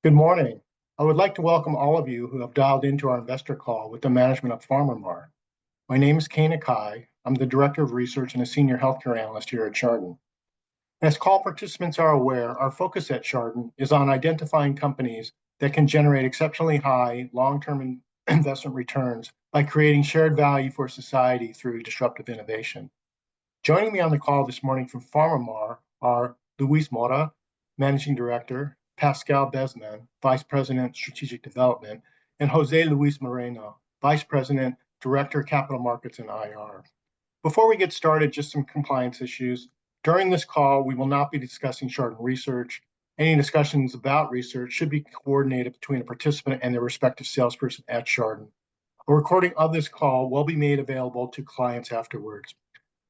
Good morning. I would like to welcome all of you who have dialed into our investor call with the management of PharmaMar. My name is Kane Akai. I'm the Director of Research and a Senior Healthcare Analyst here at Chardon. As call participants are aware, our focus at Chardon is on identifying companies that can generate exceptionally high long-term investment returns by creating shared value for society through disruptive innovation. Joining me on the call this morning from PharmaMar are Luis Mora, Managing Director, Pascal Besman, Vice President, Strategic Development, and Jose Luis Moreno, Vice President, Director, Capital Markets and IR. Before we get started, just some compliance issues. During this call, we will not be discussing Chardon research. Any discussions about research should be coordinated between a participant and their respective salesperson at Chardon. A recording of this call will be made available to clients afterwards.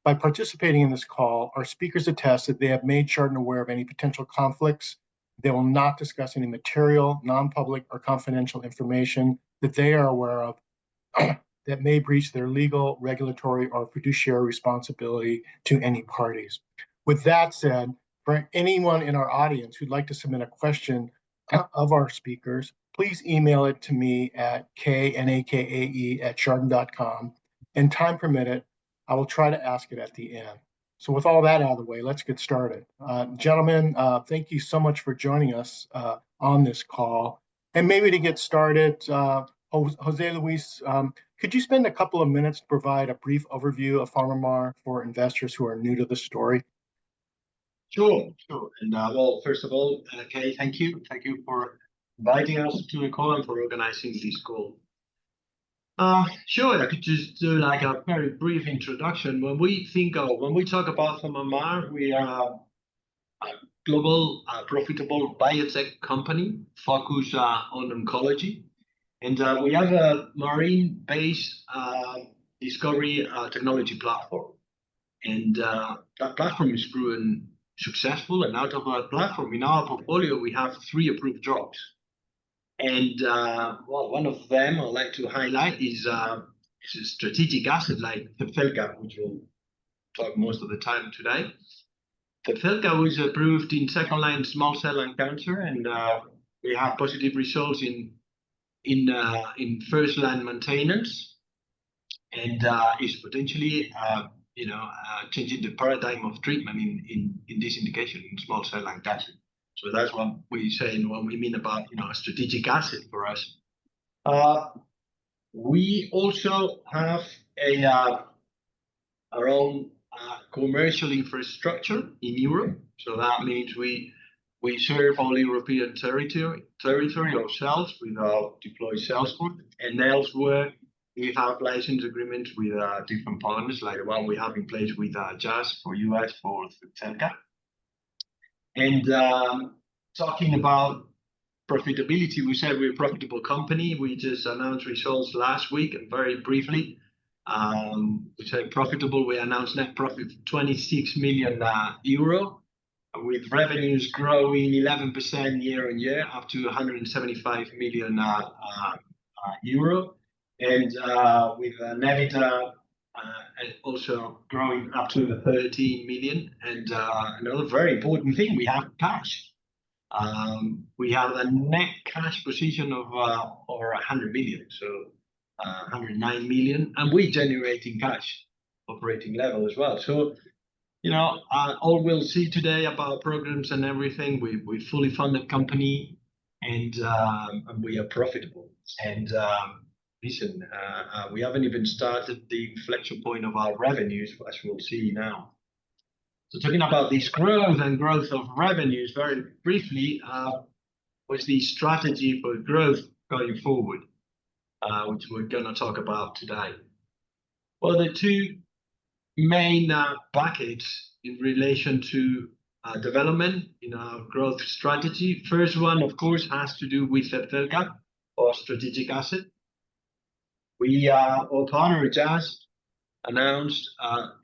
By participating in this call, our speakers attest that they have made Chardon aware of any potential conflicts. They will not discuss any material, non-public, or confidential information that they are aware of that may breach their legal, regulatory, or fiduciary responsibility to any parties. With that said, for anyone in our audience who'd like to submit a question of our speakers, please email it to me at knakae@chardon.com, and time permitted, I will try to ask it at the end. So with all that out of the way, let's get started. Gentlemen, thank you so much for joining us on this call. And maybe to get started, Jose Luis, could you spend a couple of minutes to provide a brief overview of PharmaMar for investors who are new to the story? Sure. And well, first of all, Kay, thank you. Thank you for inviting us to the call and for organizing this call. Sure, I could just do like a very brief introduction. When we talk about PharmaMar, we are a global, profitable biotech company focused on oncology. And we have a marine-based discovery technology platform. And that platform is proven successful. And out of that platform, in our portfolio, we have 3 approved drugs. And well, one of them I'd like to highlight is a strategic asset like Zepzelca, which we'll talk most of the time today. Zepzelca was approved in second-line small cell lung cancer, and we have positive results in first-line maintenance, and is potentially changing the paradigm of treatment in this indication in small cell lung cancer. So that's what we say and what we mean about a strategic asset for us. We also have our own commercial infrastructure in Europe. So that means we serve all European territory ourselves with our deployed sales force, and elsewhere we have license agreements with different partners, like the one we have in place with Jazz for US for Zepzelca. And talking about profitability, we said we're a profitable company. We just announced results last week, and very briefly, we said profitable. We announced net profit of 26 million euro, with revenues growing 11% year on year, up to 175 million euro, and with an EBITDA also growing up to 13 million. And another very important thing, we have cash. We have a net cash position of over 100 million, so 109 million, and we're generating cash operating level as well. So, all we'll see today about programs and everything, we fully funded company, and we are profitable. And listen, we haven't even started the inflection point of our revenues, as we'll see now. So talking about this growth of revenues, very briefly, what's the strategy for growth going forward, which we're going to talk about today? Well, the 2 main buckets in relation to development in our growth strategy. First one, of course, has to do with Zepzelca, or strategic asset. Our partner Jazz announced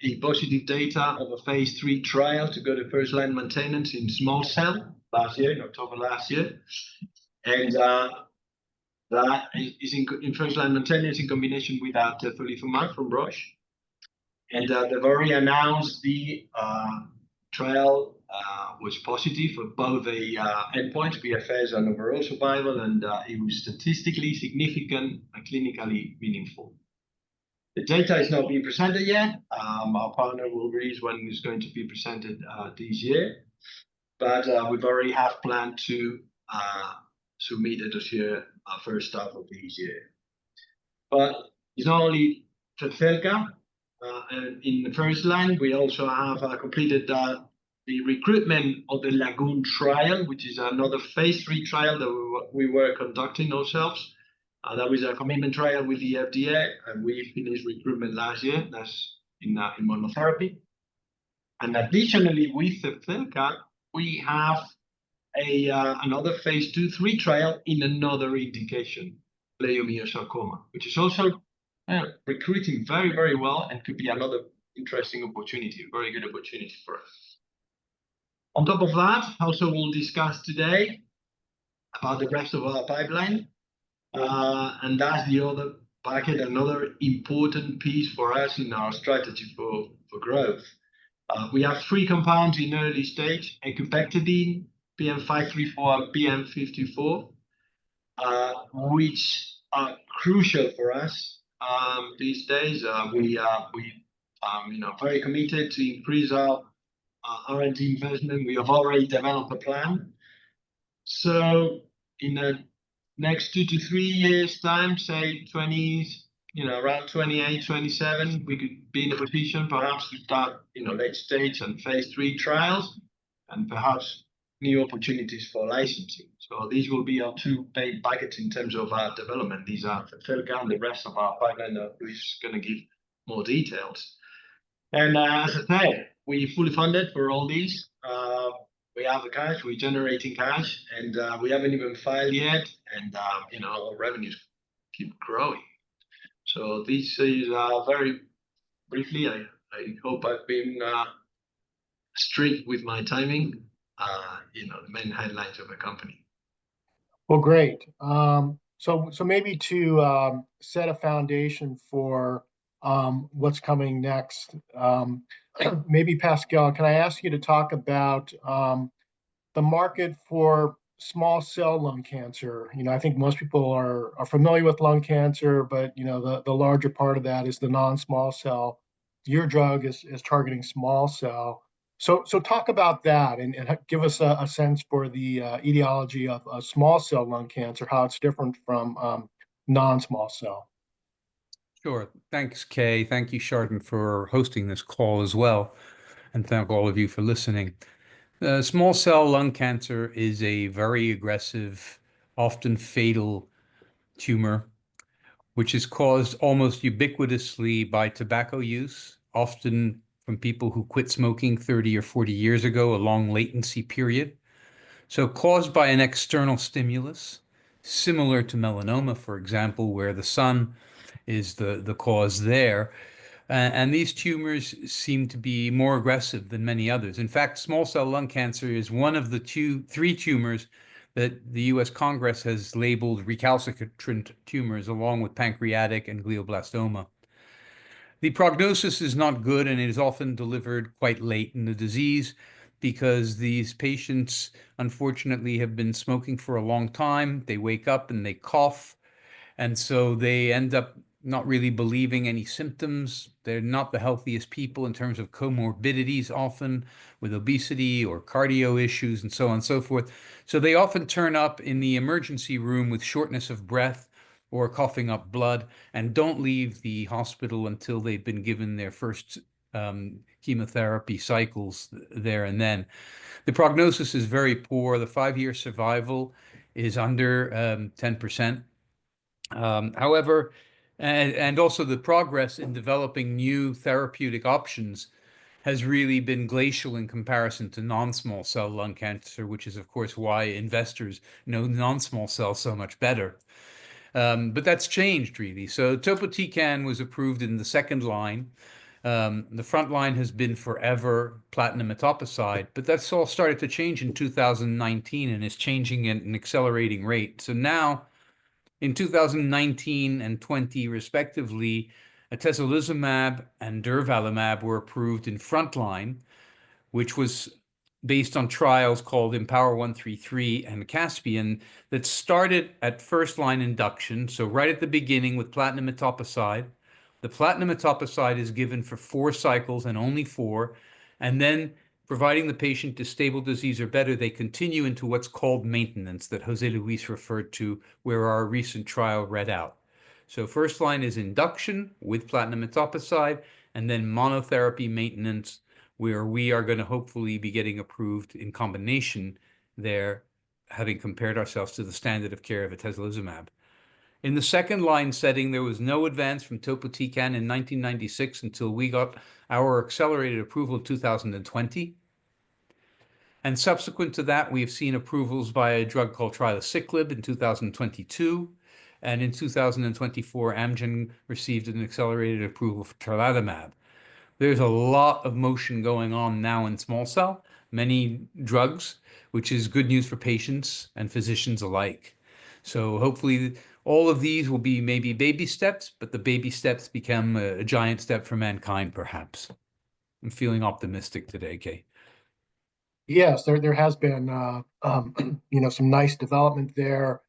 a positive data of a phase 3 trial to go to first-line maintenance in small cell last year, in October last year. And that is in first-line maintenance in combination with Zepzelca from Roche. And they've already announced the trial was positive for both the endpoints, PFS and overall survival, and it was statistically significant and clinically meaningful. The data is not being presented yet. Our partner will release when it's going to be presented this year, but we've already have planned to submit a dossier first half of this year. But it's not only Zepzelca, and in the first line, we also have completed the recruitment of the Lagoon trial, which is another phase 3 trial that we were conducting ourselves. That was a commitment trial with the FDA, and we finished recruitment last year. That's in monotherapy. And additionally, with Zepzelca, we have another phase 2/3 trial in another indication, leiomyosarcoma, which is also recruiting very, very well and could be another interesting opportunity, very good opportunity for us. On top of that, also we'll discuss today about the rest of our pipeline, and that's the other bucket, another important piece for us in our strategy for growth. We have 3 compounds in early stage: ecubectedin, PM534, and PM54, which are crucial for us these days. We are very committed to increase our R&D investment. We have already developed a plan. So in the next 2 to 3 years' time, say around 28, 27, we could be in a position perhaps to start late stage and phase 3 trials, and perhaps new opportunities for licensing. So these will be our 2 big buckets in terms of our development. These are Zepzelca and the rest of our pipeline, who is going to give more details. And as I said, we fully funded for all these. We have the cash, we're generating cash, and we haven't even filed yet, and our revenues keep growing. So this is very briefly. I hope I've been strict with my timing. The main highlights of the company. Well, great. So maybe to set a foundation for what's coming next, maybe Pascal, can I ask you to talk about the market for small cell lung cancer? I think most people are familiar with lung cancer, but the larger part of that is the non-small cell. Your drug is targeting small cell. So talk about that and give us a sense for the etiology of small cell lung cancer, how it's different from non-small cell. Sure. Thanks, Kay. Thank you, Chardon, for hosting this call as well. And thank all of you for listening. Small cell lung cancer is a very aggressive, often fatal tumor, which is caused almost ubiquitously by tobacco use, often from people who quit smoking 30 or 40 years ago, a long latency period. So caused by an external stimulus, similar to melanoma, for example, where the sun is the cause there. And these tumors seem to be more aggressive than many others. In fact, small cell lung cancer is one of the 3 tumors that the US Congress has labeled recalcitrant tumors, along with pancreatic and glioblastoma. The prognosis is not good, and it is often delivered quite late in the disease because these patients, unfortunately, have been smoking for a long time. They wake up and they cough, and so they end up not really believing any symptoms. They're not the healthiest people in terms of comorbidities, often with obesity or cardio issues and so on and so forth. So they often turn up in the emergency room with shortness of breath or coughing up blood, and don't leave the hospital until they've been given their first chemotherapy cycles there and then. The prognosis is very poor. The 5-year survival is under 10%. However, and also the progress in developing new therapeutic options has really been glacial in comparison to non-small cell lung cancer, which is, of course, why investors know non-small cell so much better. But that's changed, really. So topotecan was approved in the second line. The front line has been forever platinum etoposide, but that's all started to change in 2019 and is changing at an accelerating rate. So now, in 2019 and 20, respectively, atezolizumab and durvalumab were approved in frontline, which was based on trials called Empower 133 and Caspian that started at first-line induction, so right at the beginning with platinum etoposide. The platinum etoposide is given for 4 cycles and only 4, and then providing the patient is stable disease or better, they continue into what's called maintenance that Jose Luis referred to, where our recent trial read out. So first line is induction with platinum etoposide, and then monotherapy maintenance, where we are going to hopefully be getting approved in combination there, having compared ourselves to the standard of care of atezolizumab. In the second line setting, there was no advance from topotecan in 1996 until we got our accelerated approval in 2020. And subsequent to that, we have seen approvals by a drug called trilaciclib in 2022. And in 2024, Amgen received an accelerated approval for tarlatamab. There's a lot of motion going on now in small cell, many drugs, which is good news for patients and physicians alike. So hopefully all of these will be maybe baby steps, but the baby steps become a giant step for mankind, perhaps. I'm feeling optimistic today, Kay. Yes, there has been some nice development there.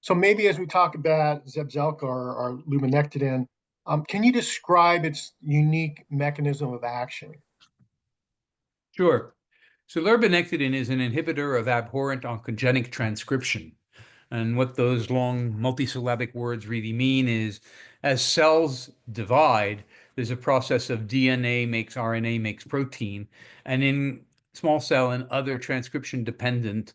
So maybe as we talk about Zepzelca or luminectedin, can you describe its unique mechanism of action? Sure. So lurbinectedin is an inhibitor of abhorrent oncogenic transcription. And what those long multisyllabic words really mean is as cells divide, there's a process of DNA makes RNA makes protein. And in small cell and other transcription dependent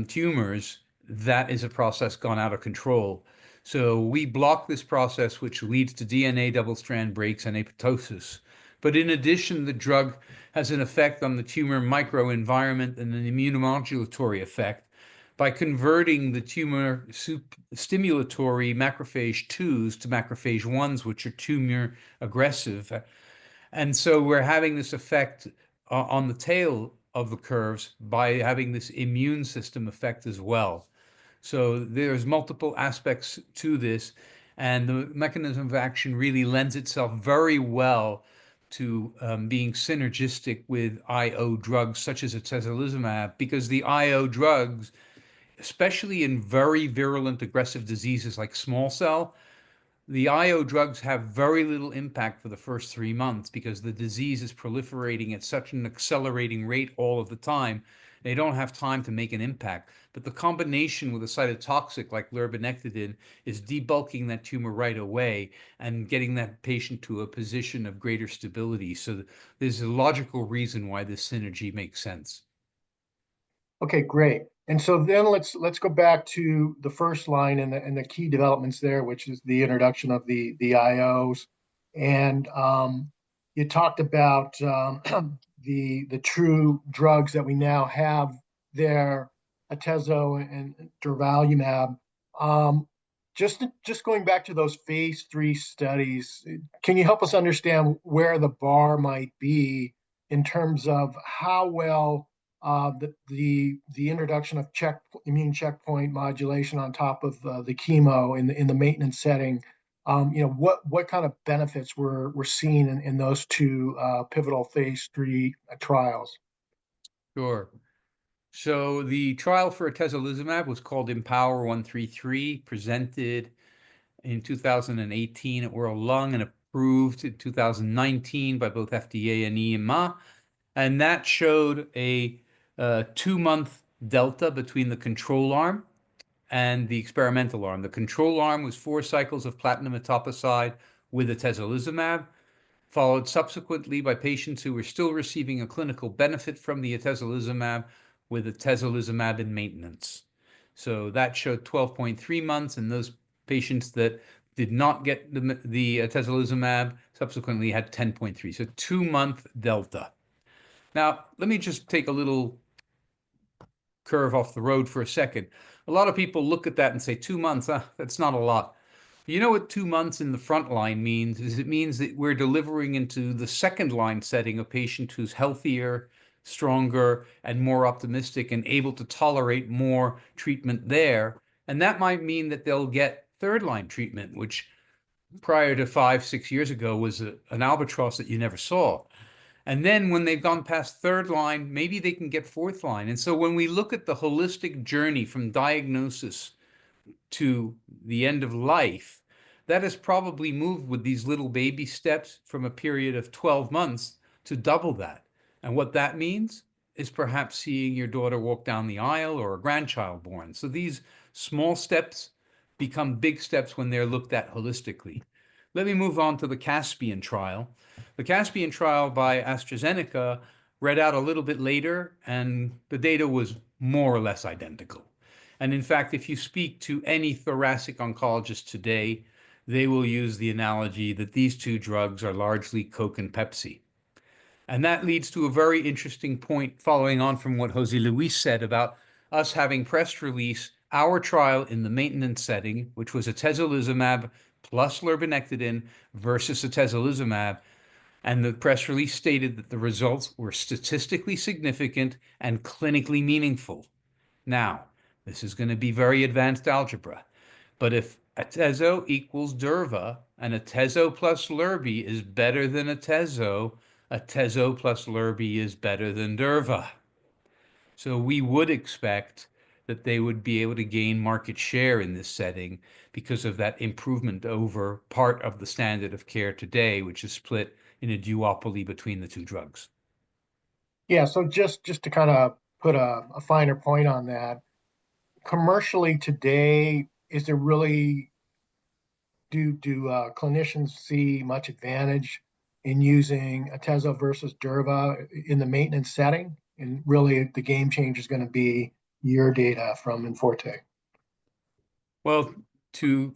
tumors, that is a process gone out of control. So we block this process, which leads to DNA double strand breaks and apoptosis. But in addition, the drug has an effect on the tumor microenvironment and an immunomodulatory effect by converting the tumor stimulatory macrophage 2s to macrophage 1s, which are tumor aggressive. And so we're having this effect on the tail of the curves by having this immune system effect as well. So there's multiple aspects to this, and the mechanism of action really lends itself very well to being synergistic with IO drugs such as atezolizumab, because the IO drugs, especially in very virulent aggressive diseases like small cell, the IO drugs have very little impact for the first 3 months because the disease is proliferating at such an accelerating rate all of the time. They don't have time to make an impact. But the combination with a cytotoxic like lurbinectedin is debulking that tumor right away and getting that patient to a position of greater stability. So there's a logical reason why this synergy makes sense. Okay, great. And so then let's go back to the first line and the key developments there, which is the introduction of the IOs. And you talked about the true drugs that we now have there, atezo and durvalumab. Just going back to those phase 3 studies, can you help us understand where the bar might be in terms of how well the introduction of immune checkpoint modulation on top of the chemo in the maintenance setting, what kind of benefits we're seeing in those two pivotal phase 3 trials? Sure. So the trial for atezolizumab was called Empower 133, presented in 2018 at World Lung and approved in 2019 by both FDA and EMA. And that showed a 2-month delta between the control arm and the experimental arm. The control arm was 4 cycles of platinum etoposide with atezolizumab, followed subsequently by patients who were still receiving a clinical benefit from the atezolizumab with atezolizumab in maintenance. So that showed 12.3 months, and those patients that did not get the atezolizumab subsequently had 10.3, so 2-month delta. Now, let me just take a little curve off the road for a second. A lot of people look at that and say 2 months, that's not a lot. You know what 2 months in the front line means? Is it means that we're delivering into the second line setting a patient who's healthier, stronger, and more optimistic and able to tolerate more treatment there. And that might mean that they'll get third line treatment, which prior to 5-6 years ago was an albatross that you never saw. And then when they've gone past third line, maybe they can get fourth line. And so when we look at the holistic journey from diagnosis to the end of life, that has probably moved with these little baby steps from a period of 12 months to double that. And what that means is perhaps seeing your daughter walk down the aisle or a grandchild born. So these small steps become big steps when they're looked at holistically. Let me move on to the Caspian trial. The Caspian trial by AstraZeneca read out a little bit later, and the data was more or less identical. And in fact, if you speak to any thoracic oncologist today, they will use the analogy that these two drugs are largely Coke and Pepsi. And that leads to a very interesting point following on from what Jose Luis said about us having press release our trial in the maintenance setting, which was atezolizumab plus lurbinectedin versus atezolizumab. And the press release stated that the results were statistically significant and clinically meaningful. Now, this is going to be very advanced algebra, but if atezo equals durva and atezo plus lurbi is better than atezo plus lurbi is better than durva. So we would expect that they would be able to gain market share in this setting because of that improvement over part of the standard of care today, which is split in a duopoly between the two drugs. Yeah, so just to kind of put a finer point on that, commercially today, is there really do clinicians see much advantage in using atezo versus durva in the maintenance setting? And really, the game changer is going to be your data from Enforte. Well, to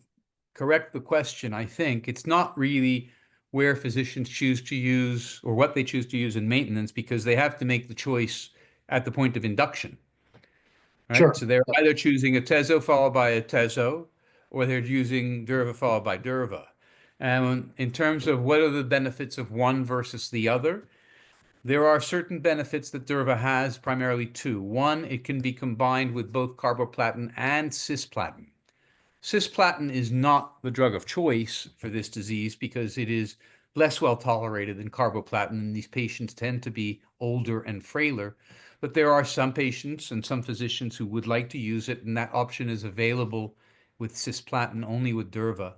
correct the question, I think it's not really where physicians choose to use or what they choose to use in maintenance, because they have to make the choice at the point of induction, right? Sure. So they're either choosing atezo followed by atezo, or they're using durva followed by durva. And in terms of what are the benefits of one versus the other, there are certain benefits that durva has, primarily two. One, it can be combined with both carboplatin and cisplatin. Cisplatin is not the drug of choice for this disease because it is less well tolerated than carboplatin, and these patients tend to be older and frailer. But there are some patients and some physicians who would like to use it, and that option is available with cisplatin, only with durva.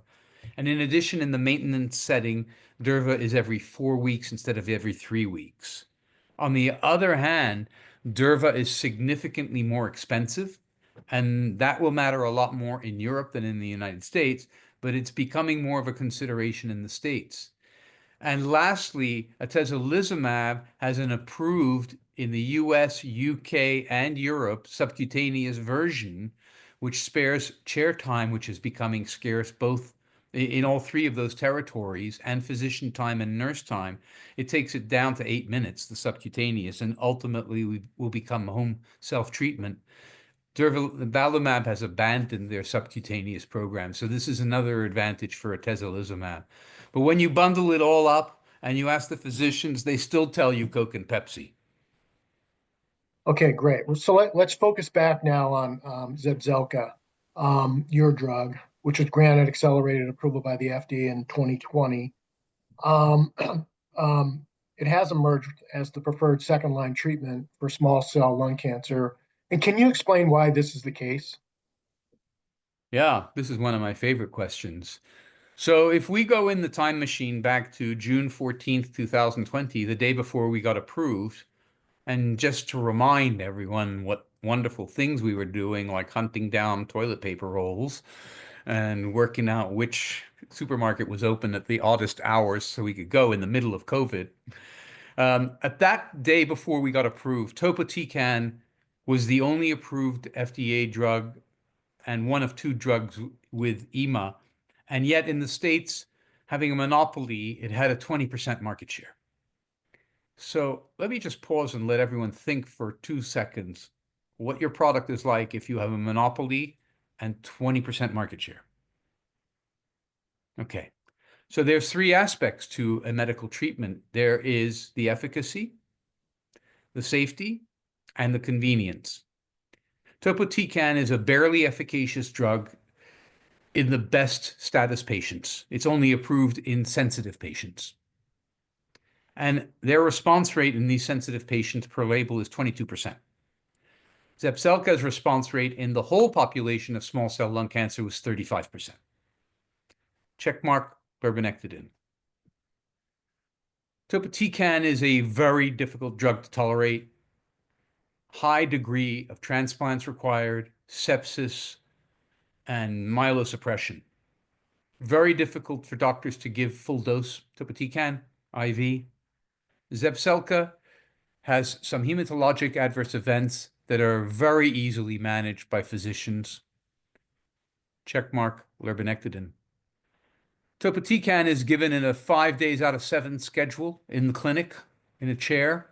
And in addition, in the maintenance setting, durva is every 4 weeks instead of every 3 weeks. On the other hand, durva is significantly more expensive, and that will matter a lot more in Europe than in the United States, but it's becoming more of a consideration in the States. And lastly, atezolizumab has an approved in the US, UK, and Europe subcutaneous version, which spares chair time, which is becoming scarce both in all three of those territories, and physician time and nurse time. It takes it down to 8 minutes, the subcutaneous, and ultimately we will become home self-treatment. Durvalumab has abandoned their subcutaneous program, so this is another advantage for atezolizumab. But when you bundle it all up and you ask the physicians, they still tell you Coke and Pepsi. Okay, great. Well, so let's focus back now on Zepzelca, your drug, which was granted accelerated approval by the FDA in 2020. Um, it has emerged as the preferred second-line treatment for small cell lung cancer. And can you explain why this is the case? Yeah, this is one of my favorite questions. So if we go in the time machine back to June 14th, 2020, the day before we got approved, and just to remind everyone what wonderful things we were doing, like hunting down toilet paper rolls and working out which supermarket was open at the oddest hours so we could go in the middle of COVID. At that day before we got approved, topotecan was the only approved FDA drug and one of two drugs with EMA. And yet in the States, having a monopoly, it had a 20% market share. So let me just pause and let everyone think for 2 seconds what your product is like if you have a monopoly and 20% market share. Okay, so there's three aspects to a medical treatment. There is the efficacy, the safety, and the convenience. Topotecan is a barely efficacious drug in the best status patients. It's only approved in sensitive patients. And their response rate in these sensitive patients per label is 22%. Zepzelca's response rate in the whole population of small cell lung cancer was 35%. Checkmark lurbinectedin. Topotecan is a very difficult drug to tolerate. High degree of transplants required, sepsis, and myelosuppression. Very difficult for doctors to give full dose topotecan IV. Zepzelca has some hematologic adverse events that are very easily managed by physicians. Checkmark lurbinectedin. Topotecan is given in a 5 days out of 7 schedule in the clinic in a chair.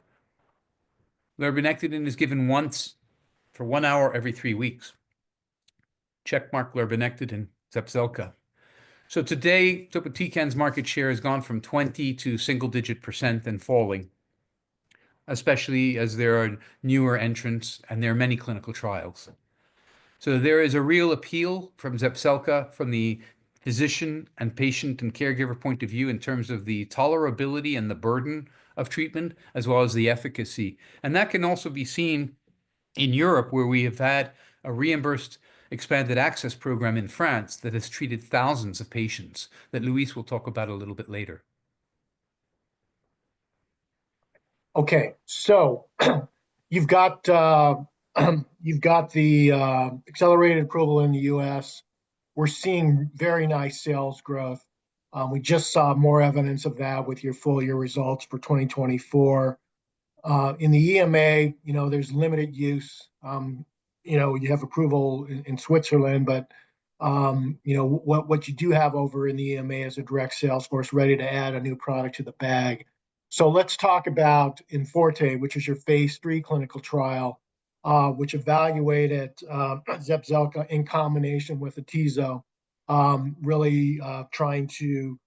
Lurbinectedin is given once for 1 hour every 3 weeks. Checkmark lurbinectedin, Zepzelca. So today, topotecan's market share has gone from 20 to single-digit % and falling, especially as there are newer entrants and there are many clinical trials. So there is a real appeal from Zepzelca from the physician and patient and caregiver point of view in terms of the tolerability and the burden of treatment, as well as the efficacy. And that can also be seen in Europe, where we have had a reimbursed expanded access program in France that has treated thousands of patients that Luis will talk about a little bit later. Okay, so you've got you've got the accelerated approval in the U.S. We're seeing very nice sales growth. We just saw more evidence of that with your full year results for 2024. In the EMA, there's limited use. You have approval in Switzerland, but what you do have over in the EMA is a direct sales force ready to add a new product to the bag. So let's talk about Enforte, which is your phase 3 clinical trial, which evaluated Zepzelca in combination with atezo, really trying to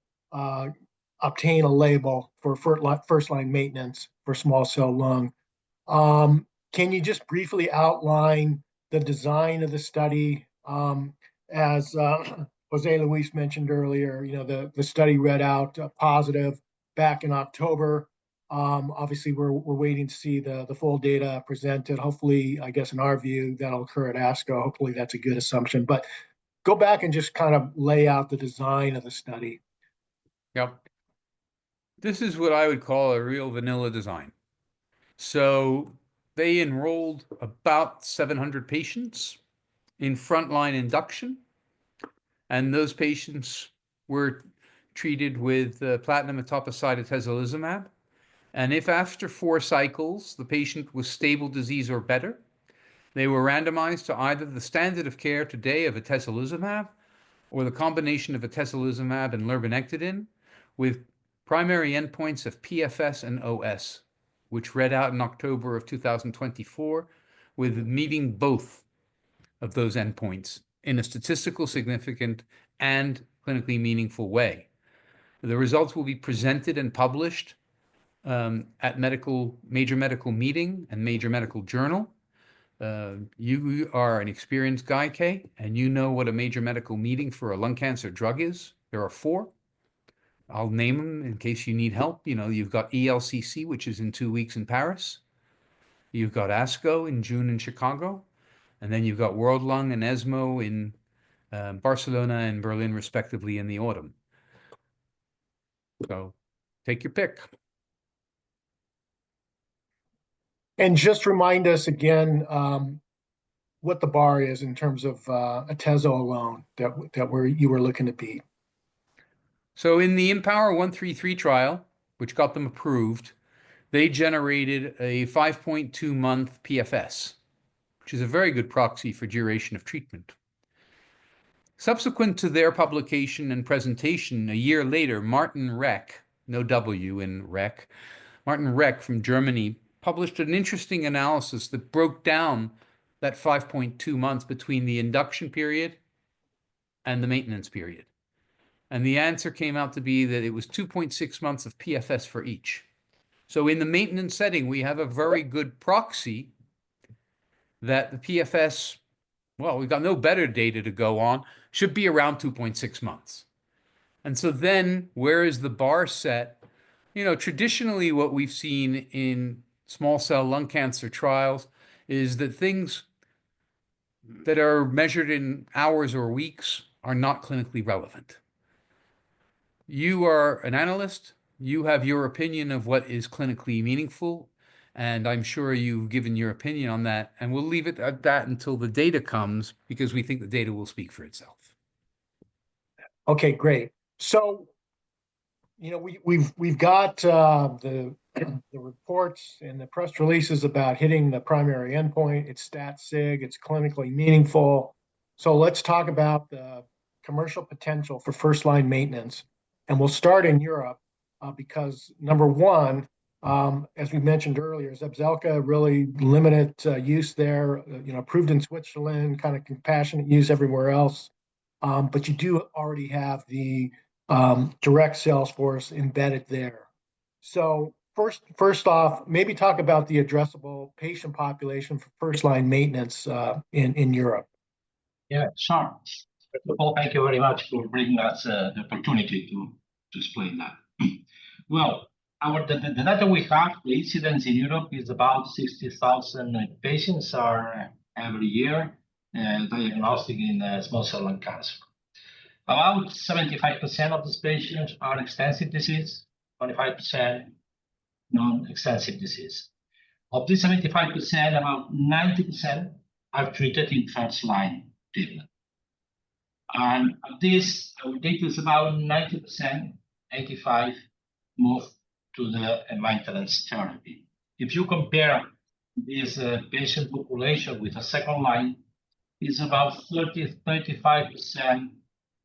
obtain a label for first-line maintenance for small cell lung. Can you just briefly outline the design of the study? As Jose Luis mentioned earlier, the study read out positive back in October. Obviously, we're waiting to see the full data presented. Hopefully, I guess in our view, that'll occur at ASCO. Hopefully, that's a good assumption. But go back and just kind of lay out the design of the study. Yep. This is what I would call a real vanilla design. So they enrolled about 700 patients in frontline induction, and those patients were treated with platinum etoposide atezolizumab. And if after 4 cycles the patient was stable disease or better, they were randomized to either the standard of care today of atezolizumab or the combination of atezolizumab and lurbinectedin with primary endpoints of PFS and OS, which read out in October of 2024, with meeting both of those endpoints in a statistical significant and clinically meaningful way. The results will be presented and published at major medical meeting and major medical journal. You are an experienced guy, Kay, and you know what a major medical meeting for a lung cancer drug is. There are 4. I'll name them in case you need help. You've got ELCC, which is in 2 weeks in Paris. You've got ASCO in June in Chicago. And then you've got World Lung and ESMO in Barcelona and Berlin, respectively, in the autumn. So take your pick. And just remind us again what the bar is in terms of atezo alone that you were looking to beat. So in the Empower 133 trial, which got them approved, they generated a 5.2-month PFS, which is a very good proxy for duration of treatment. Subsequent to their publication and presentation, a year later, Martin Reck, no W in Reck, Martin Reck from Germany, published an interesting analysis that broke down that 5.2 months between the induction period and the maintenance period. And the answer came out to be that it was 2.6 months of PFS for each. So in the maintenance setting, we have a very good proxy that the PFS, well, we've got no better data to go on, should be around 2.6 months. And so then where is the bar set Traditionally, what we've seen in small cell lung cancer trials is that things that are measured in hours or weeks are not clinically relevant. You are an analyst, you have your opinion of what is clinically meaningful, and I'm sure you've given your opinion on that, and we'll leave it at that until the data comes because we think the data will speak for itself. Okay, great. So, we've got the reports and the press releases about hitting the primary endpoint. It's stat sig, it's clinically meaningful. So let's talk about the commercial potential for first-line maintenance. And we'll start in Europe because number one, as we mentioned earlier, Zepzelca really limited use there, approved in Switzerland, kind of compassionate use everywhere else. But you do already have the direct sales force embedded there. So first off, maybe talk about the addressable patient population for first-line maintenance in Europe. Yeah, sure. First of all, thank you very much for bringing us the opportunity to explain that. Well, the data we have, the incidence in Europe is about 60,000 patients are every year diagnosed in small cell lung cancer. About 75% of these patients are extensive disease, 25% non-extensive disease. Of this 75%, about 90% are treated in first line treatment. And of this, our data is about 90%, 85% move to the maintenance therapy. If you compare this patient population with a second line, it's about 35%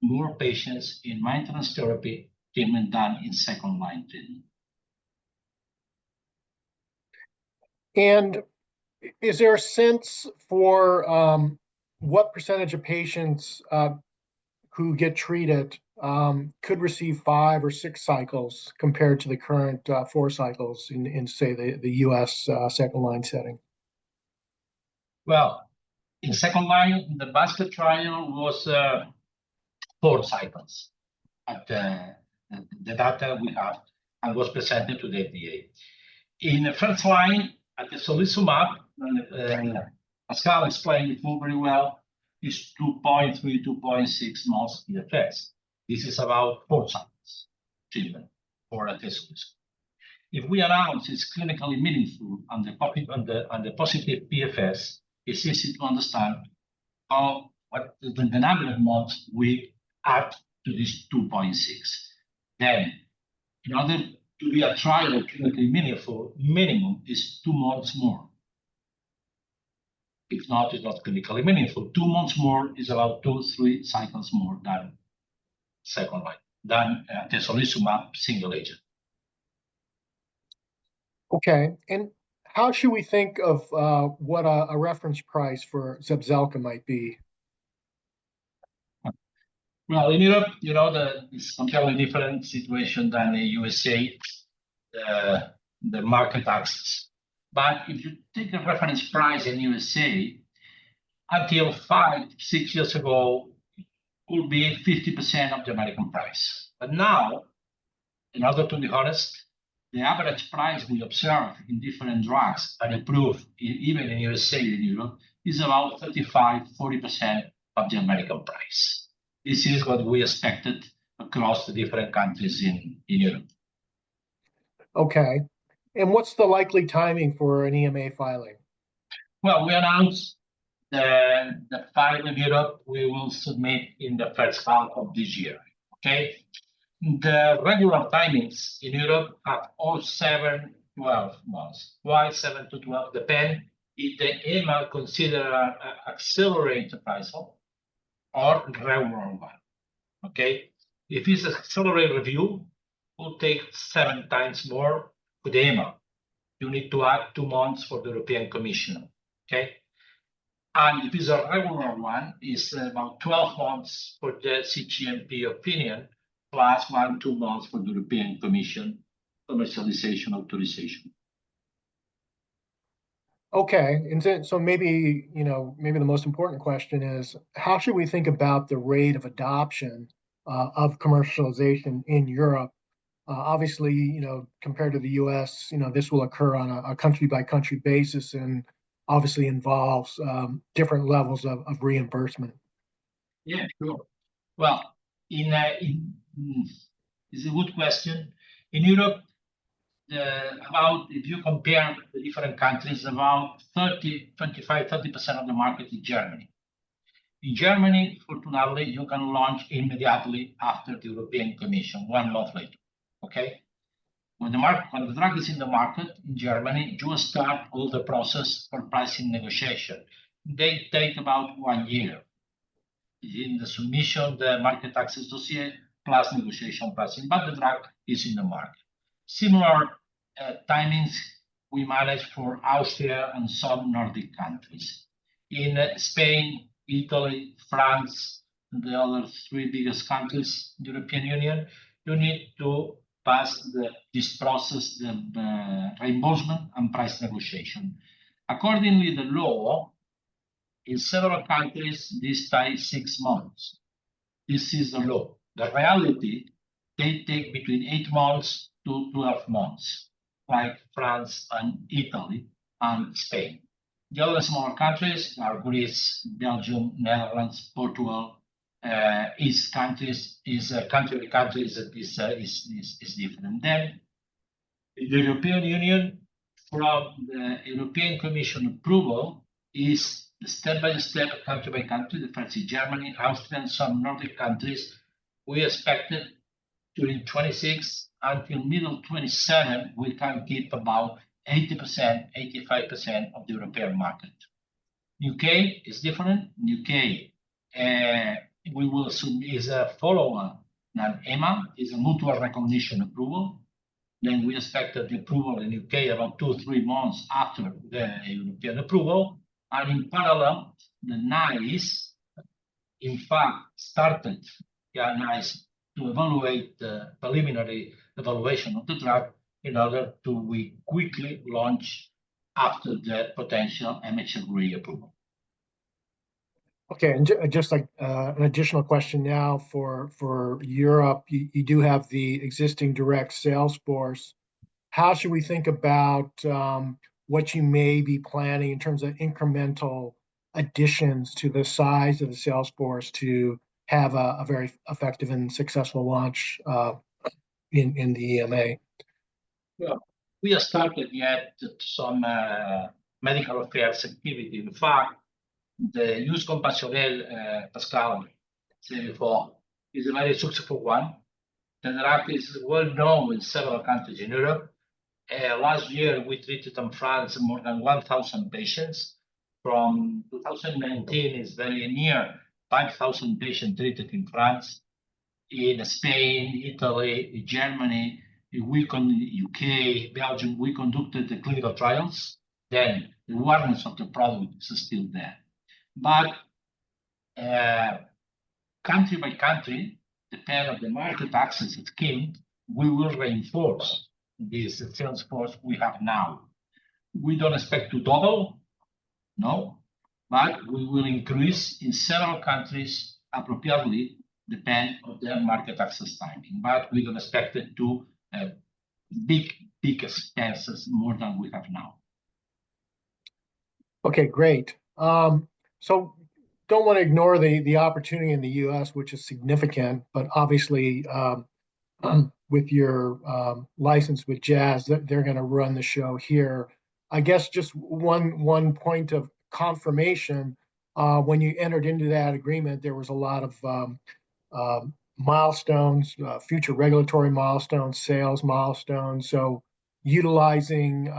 more patients in maintenance therapy treatment than in second line treatment. And is there a sense for what percentage of patients who get treated could receive 5 or 6 cycles compared to the current 4 cycles in say, the US second line setting? Well, in second line, the basket trial was 4 cycles at the data we have and was presented to the FDA. In the first line, at the solizumab, Pascal explained it very well, is 2.3, 2.6 months PFS. This is about 4 cycles treatment for atezolizumab. If we announce it's clinically meaningful and the positive PFS, it's easy to understand what the number of months we add to this 2.6. Then, in order to be a trial clinically meaningful, minimum is 2 months more. If not, it's not clinically meaningful. 2 months more is about 2-3 cycles more than second line, than atezolizumab single agent. Okay, and how should we think of what a reference price for Zepzelca might be? Well, in Europe, it's completely different situation than the USA, the market access. But if you take a reference price in USA, until 5-6 years ago, would be 50% of the American price. But now, in order to be honest, the average price we observe in different drugs and approved even in USA and Europe is about 35-40% of the American price. This is what we expected across the different countries in Europe. Okay. And what's the likely timing for an EMA filing? Well, we announced the file in Europe we will submit in the first half of this year. Okay. The regular timings in Europe are all 7-12 months. Why 7 to 12? Depend if the EMA consider an accelerated appraisal or regular one. Okay. If it's an accelerated review, it will take 7 times more for the EMA. You need to add 2 months for the European Commission. Okay. And if it's a regular one, it's about 12 months for the CGMP opinion, plus 1-2 months for the European Commission commercialization authorization. Okay, and so maybe the most important question is how should we think about the rate of adoption of commercialization in Europe Obviously, compared to the US, this will occur on a country by country basis and obviously involves different levels of reimbursement. Yeah, sure. Well, it's a good question. In Europe, if you compare the different countries, about 30% of the market is Germany. In Germany, fortunately, you can launch immediately after the European Commission, 1 month later. Okay? When the drug is in the market in Germany, you start all the process for pricing negotiation. They take about 1 year. In the submission, the market access dossier plus negotiation pricing, but the drug is in the market. Similar timings we manage for Austria and some Nordic countries. In Spain, Italy, France, the other 3 biggest countries, European Union, you need to pass this process, the reimbursement and price negotiation. Accordingly, the law, in several countries, this takes 6 months. This is the law. The reality, they take between 8 months to 12 months, like France and Italy and Spain. The other smaller countries are Greece, Belgium, Netherlands, Portugal. Each countries is country by country is different. Then the European Union, from the European Commission approval, is step by step, country by country. The first is Germany, Austria, and some Nordic countries. We expected during 26 until middle 27, we can keep about 80%, 85% of the European market. UK is different. UK, we will assume is a follower than EMA, is a mutual recognition approval. Then we expected the approval in UK about 2 or 3 months after the European approval. And in parallel, the NICE, in fact, started NICE to evaluate the preliminary evaluation of the drug in order to quickly launch after the potential MHLE approval. Okay, and just like an additional question now for Europe, you do have the existing direct sales force. How should we think about what you may be planning in terms of incremental additions to the size of the sales force to have a very effective and successful launch in the EMA? Well, we have started yet some medical affairs activity. In fact, the use compassionnel, Pascal said before, is a very successful one. The drug is well known in several countries in Europe. Last year, we treated in France more than 1,000 patients. From 2019, is very near 5,000 patients treated in France. In Spain, Italy, Germany, UK, Belgium, we conducted the clinical trials. Then the awareness of the product is still there. But country by country, depending on the market access scheme, we will reinforce this sales force we have now. We don't expect to double, no, but we will increase in several countries appropriately, depend on their market access timing. But we don't expect it to big expenses more than we have now. Okay, great. So don't want to ignore the opportunity in the US, which is significant, but obviously with your license with Jazz, they're going to run the show here. I guess just one point of confirmation, when you entered into that agreement, there was a lot of milestones, future regulatory milestones, sales milestones. So utilizing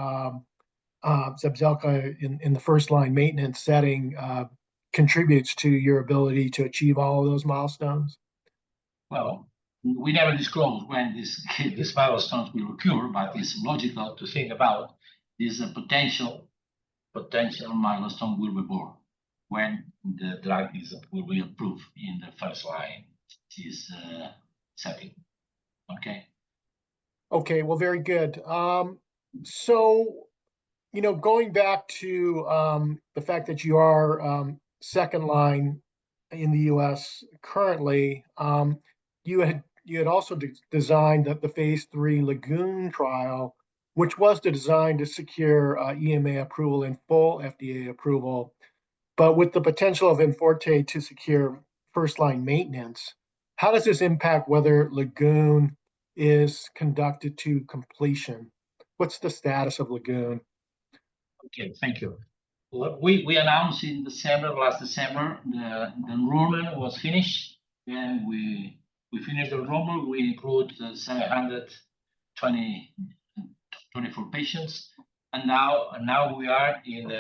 Zepzelca in the first line maintenance setting contributes to your ability to achieve all of those milestones? Well, we never disclose when these milestones will occur, but it's logical to think about this potential milestone will be born when the drug will be approved in the first line setting. Okay. Okay, well, very good. So, going back to the fact that you are second line in the US currently, you had you had also designed the phase 3 Lagoon trial, which was designed to secure EMA approval and full FDA approval, but with the potential of Enforte to secure first-line maintenance. How does this impact whether Lagoon is conducted to completion? What's the status of Lagoon? Okay, thank you. We announced in December, last December, the enrollment was finished, and we finished the enrollment. We include 724 patients, and now we are in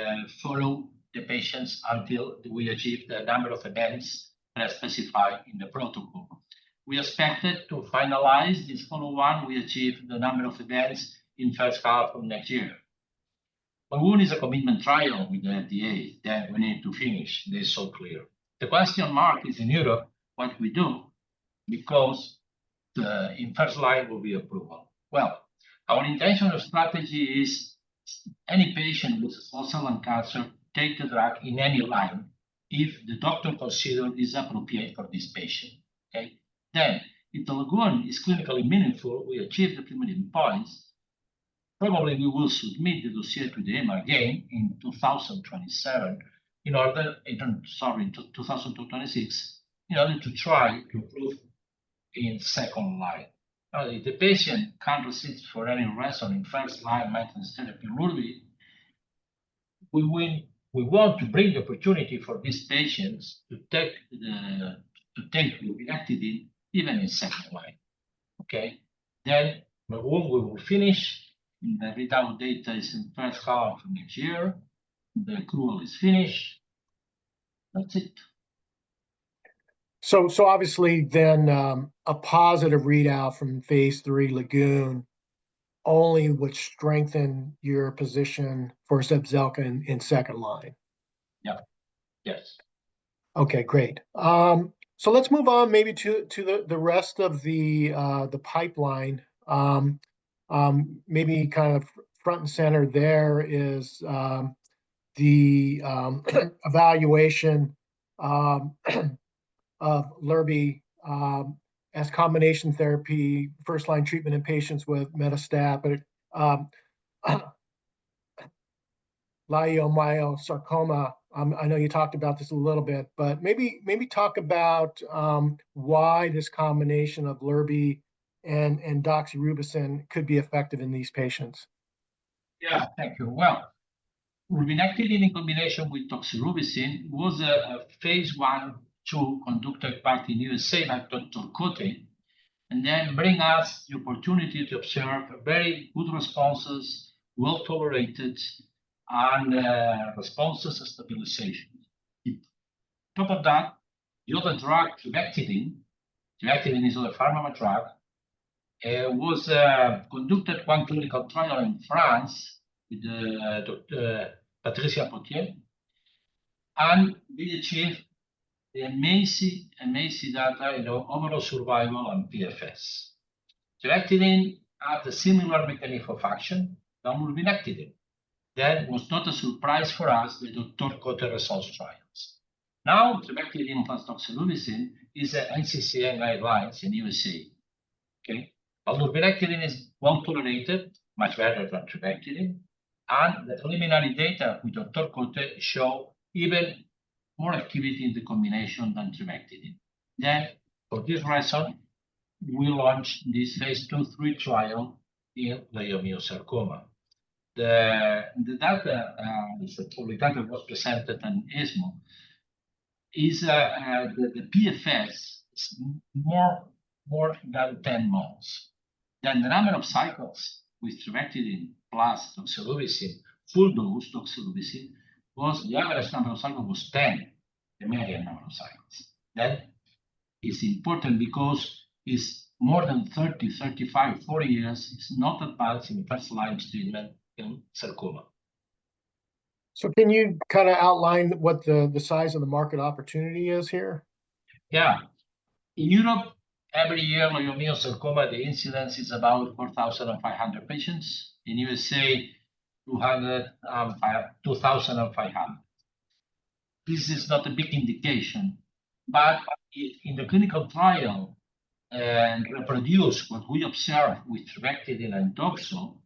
follow the patients until we achieve the number of events that are specified in the protocol. We expected to finalize this follow-on. We achieve the number of events in first half of next year. Lagoon is a commitment trial with the FDA that we need to finish. This is so clear. The question mark is in Europe, what we do, because in first line will be approval. Well, our intention or strategy is any patient with small cell lung cancer, take the drug in any line if the doctor considers it is appropriate for this patient. Okay. Then, if the Lagoon is clinically meaningful, we achieve the primary endpoints. Probably we will submit the dossier to the EMA again in 2027 in 2026, in order to try to improve in second line. Now, if the patient can't receive for any reason in first line maintenance therapy, we want to bring the opportunity for these patients to take lurbinectedin even in second line. Okay, then Lagoon we will finish. The readout data is in first half of next year. The accrual is finished. That's it. So obviously then a positive readout from phase 3 Lagoon only would strengthen your position for Zepzelca in second line. Yeah. Yes. Okay, great. So let's move on maybe to the rest of the pipeline. Maybe kind of front and center there is the evaluation of Lurbi as combination therapy, first-line treatment in patients with metastatic leiomyosarcoma. I know you talked about this a little bit, but maybe talk about why this combination of Lurbi and doxorubicin could be effective in these patients. Yeah, thank you. Well, lurbinectedin in combination with doxorubicin was a phase 1/2 conducted back in USA by Dr. Cote, and then bring us the opportunity to observe very good responses, well tolerated, and responses and stabilization. On top of that, the other drug, trabectedin is a PharmaMar drug, was conducted one clinical trial in France with Dr. Patricia Potier, and we achieved the amazing data, overall survival and PFS. Trabectedin had a similar mechanism of action than lurbinectedin. That was not a surprise for us, the Dr. Cote results trials. Now, trabectedin plus doxorubicin is a NCCN guidelines in USA. Okay, but lurbinectedin is well tolerated, much better than trabectedin, and the preliminary data with Dr. Cote show even more activity in the combination than trabectedin. Then, for this reason, we launched this phase 2/3 trial in leiomyosarcoma. The data, the public data was presented on ESMO, is the PFS is more than 10 months. Then the number of cycles with trabectedin plus doxorubicin, full dose doxorubicin, was the average number of cycles was 10, the median number of cycles. That is important because it's more than 30, 35, 40 years. It's not advanced in first line treatment in sarcoma. So can you kind of outline what the size of the market opportunity is here? Yeah. In Europe, every year, leiomyosarcoma, the incidence is about 4,500 patients. In USA, 2,500. This is not a big indication, but in the clinical trial, and reproduce what we observe with trabectedin and doxo,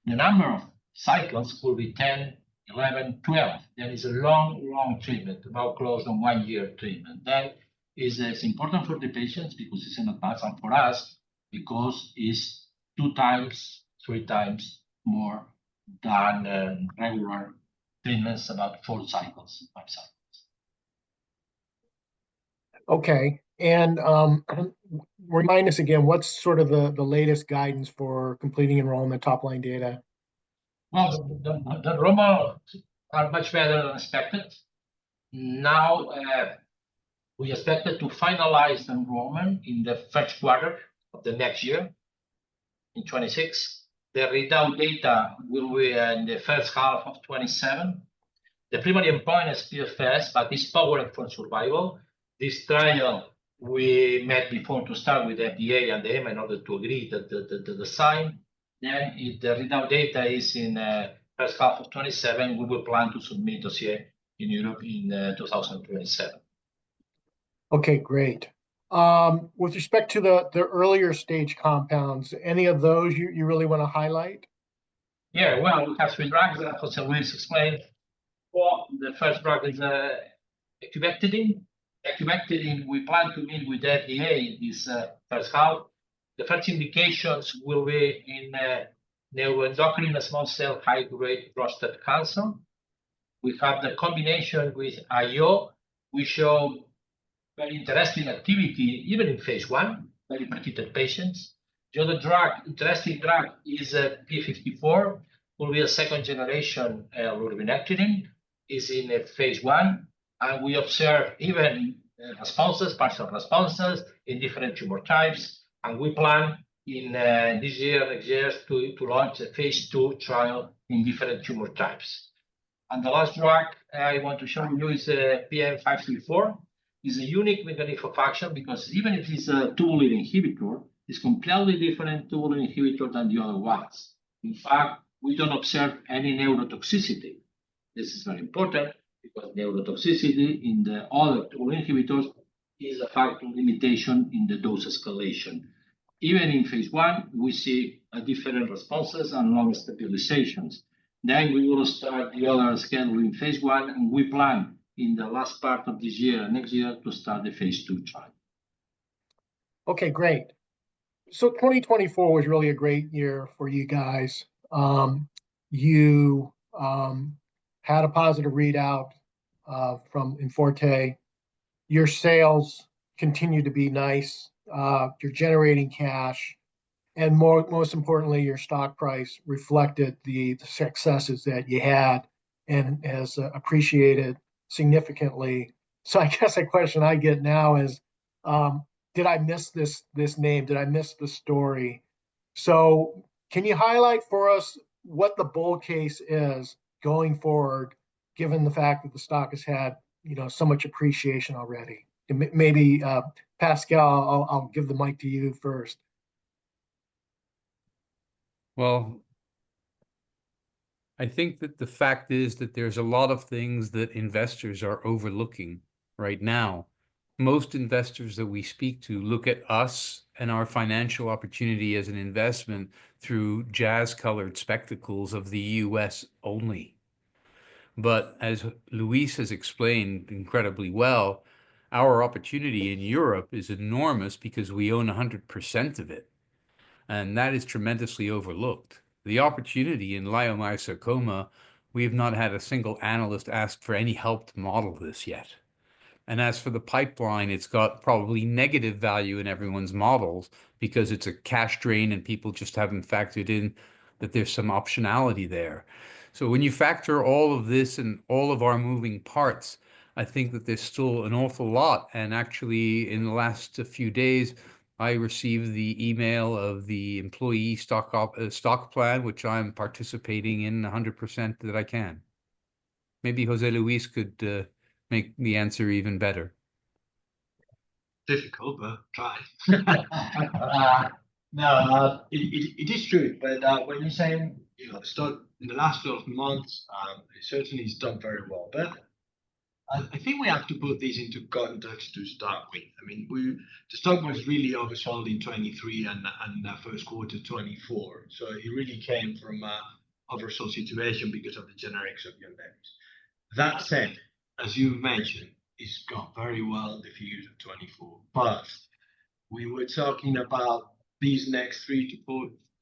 the number of cycles will be 10, 11, 12. That is a long treatment, about close to 1 year treatment. That is important for the patients because it's an advance, and for us because it's 2 times, 3 times more than regular treatments, about 4 cycles, 5 cycles. Okay, and remind us again, what's sort of the latest guidance for completing enrollment, top line data? Well, the Roma are much better than expected. Now we expected to finalize the enrollment in the first quarter of the next year, in 26. The readout data will be in the first half of 27. The primary endpoint is PFS, but it's powered for survival. This trial we met before to start with FDA and the EMA in order to agree that the design. Then if the readout data is in first half of 27, we will plan to submit dossier in Europe in 2027. Okay, great. With respect to the earlier stage compounds, any of those you really want to highlight? Yeah, well, we have 3 drugs that Jose Luis explained. Well, the first drug is ecubectedin. Ecubectedin, we plan to meet with the FDA this first half. The first indications will be in neuroendocrine small cell high-grade prostate cancer. We have the combination with IO. We show very interesting activity, even in phase 1, very pretreated patients. The other drug, interesting drug, is P54, will be a second generation lurbinectedin, is in phase 1, and we observe even responses, partial responses in different tumor types, and we plan in this year, next year, to launch a phase 2 trial in different tumor types. And the last drug I want to show you is PM534. It's a unique mechanism of action because even if it's a tubulin inhibitor, it's completely different tubulin inhibitor than the other ones. In fact, we don't observe any neurotoxicity. This is very important because neurotoxicity in the other tubulin inhibitors is a factor limitation in the dose escalation. Even in phase 1, we see different responses and long stabilizations. Then we will start the other schedule in phase 1, and we plan in the last part of this year, next year, to start the phase 2 trial. Okay, great. So 2024 was really a great year for you guys. You had a positive readout from Enforte. Your sales continue to be nice. You're generating cash. And most importantly, your stock price reflected the successes that you had and has appreciated significantly. So I guess the question I get now is, did I miss this name? Did I miss the story? So can you highlight for us what the bull case is going forward, given the fact that the stock has had so much appreciation already? And maybe Pascal, I'll give the mic to you first. Well, I think that the fact is that there's a lot of things that investors are overlooking right now. Most investors that we speak to look at us and our financial opportunity as an investment through jazz-colored spectacles of the US only. But as Luis has explained incredibly well, our opportunity in Europe is enormous because we own 100% of it. And that is tremendously overlooked. The opportunity in leiomyosarcoma, we have not had a single analyst ask for any help to model this yet. And as for the pipeline, it's got probably negative value in everyone's models because it's a cash drain and people just haven't factored in that there's some optionality there. So when you factor all of this and all of our moving parts, I think that there's still an awful lot. And actually, in the last few days, I received the email of the employee stock plan, which I'm participating in 100% that I can. Maybe Jose Luis could make the answer even better. Difficult, but try. No, it is true. But when you're saying, the stock in the last 12 months, it certainly has done very well. But I think we have to put this into context to start with. I mean, the stock was really oversold in 23 and first quarter 24. So it really came from a oversold situation because of the generics of Yondelis. That said, as you mentioned, it's got very well the figures of 24. But we were talking about these next 3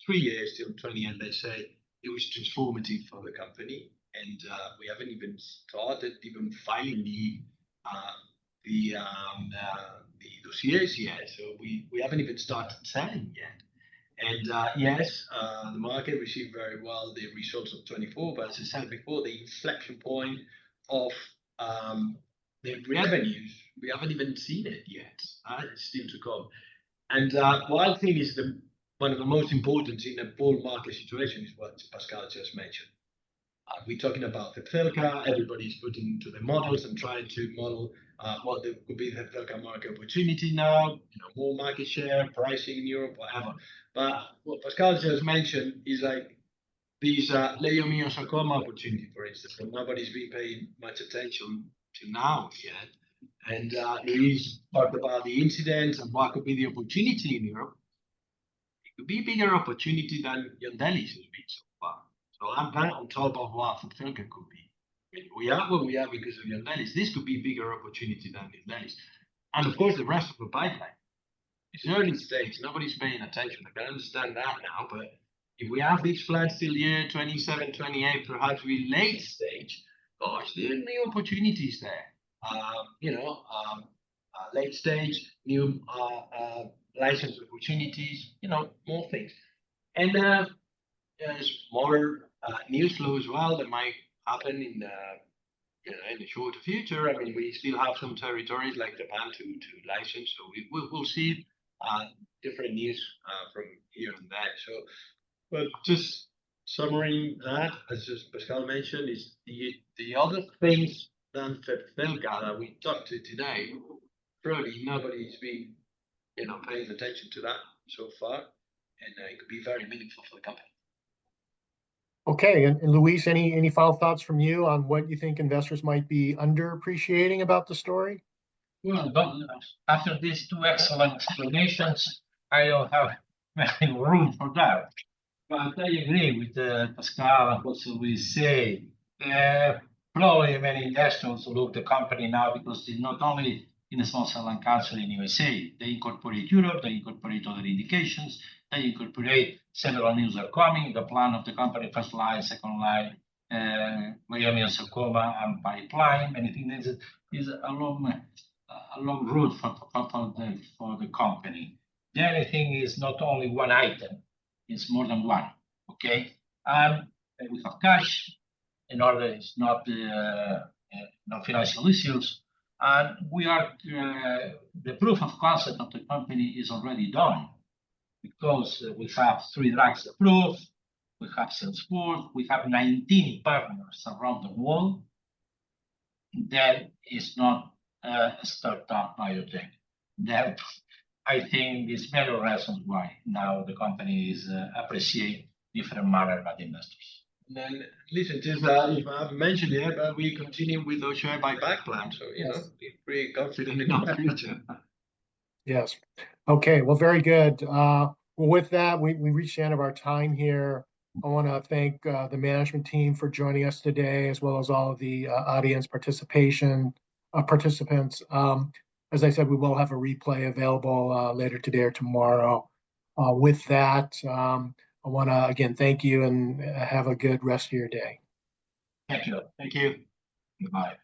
years till 28, let's say, it was transformative for the company. And we haven't even started even filing the dossiers yet. So we haven't even started selling yet. And yes, the market received very well the results of 24, but as I said before, the inflection point of the revenues, we haven't even seen it yet. It's still to come. And one thing is one of the most important in a bull market situation is what Pascal just mentioned. We're talking about Zepzelca. Everybody's putting into the models and trying to model what could be the Zepzelca market opportunity now. More market share, pricing in Europe, whatever. But what Pascal just mentioned is like these leiomyosarcoma opportunity, for instance, and nobody's been paying much attention to now yet. And Luis talked about the incidents and what could be the opportunity in Europe. It could be a bigger opportunity than Yondelis has been so far. So I'm glad on top of what Zepzelca could be. We are where we are because of Yondelis. This could be a bigger opportunity than Yondelis. And of course, the rest of the pipeline. It's early stage. Nobody's paying attention. I can understand that now. But if we have these plans till year 27, 28, perhaps we late stage, gosh, there are new opportunities there. Late stage, new license opportunities, more things. And there's more news flow as well that might happen in the shorter future. I mean, we still have some territories like Japan to license, so we'll see different news from here and there. So, but just summarizing that, as just Pascal mentioned, is the other things than Zepzelca that we talked to today. Probably nobody's been, paying attention to that so far, and it could be very meaningful for the company. Okay, and Luis, any final thoughts from you on what you think investors might be underappreciating about the story? Well, after these two excellent explanations, I don't have many room for that. But I agree with Pascal and what we say. Probably many investors look the company now because it's not only in small cell lung cancer in USA. They incorporate Europe, they incorporate other indications, they incorporate several news are coming. The plan of the company, first line, second line, leiomyosarcoma and pipeline. Many things is a long road for the company. The only thing is not only one item, it's more than one. Okay, and we have cash. In order, it's not no financial issues, and we are the proof of concept of the company is already done because we have 3 drugs approved, we have sales force, we have 19 partners around the world. That is not a startup biotech. That I think is many reasons why now the company is appreciate different manner by the investors. And then, listen, just if I haven't mentioned it, but we continue with our share buyback plan. So, we're pretty confident in our future. Yes. Okay, well, very good. Well, with that, we reached the end of our time here. I want to thank the management team for joining us today, as well as all of the audience participants. As I said, we will have a replay available later today or tomorrow. With that, I want to again thank you and have a good rest of your day. Thank you. Thank you. Goodbye.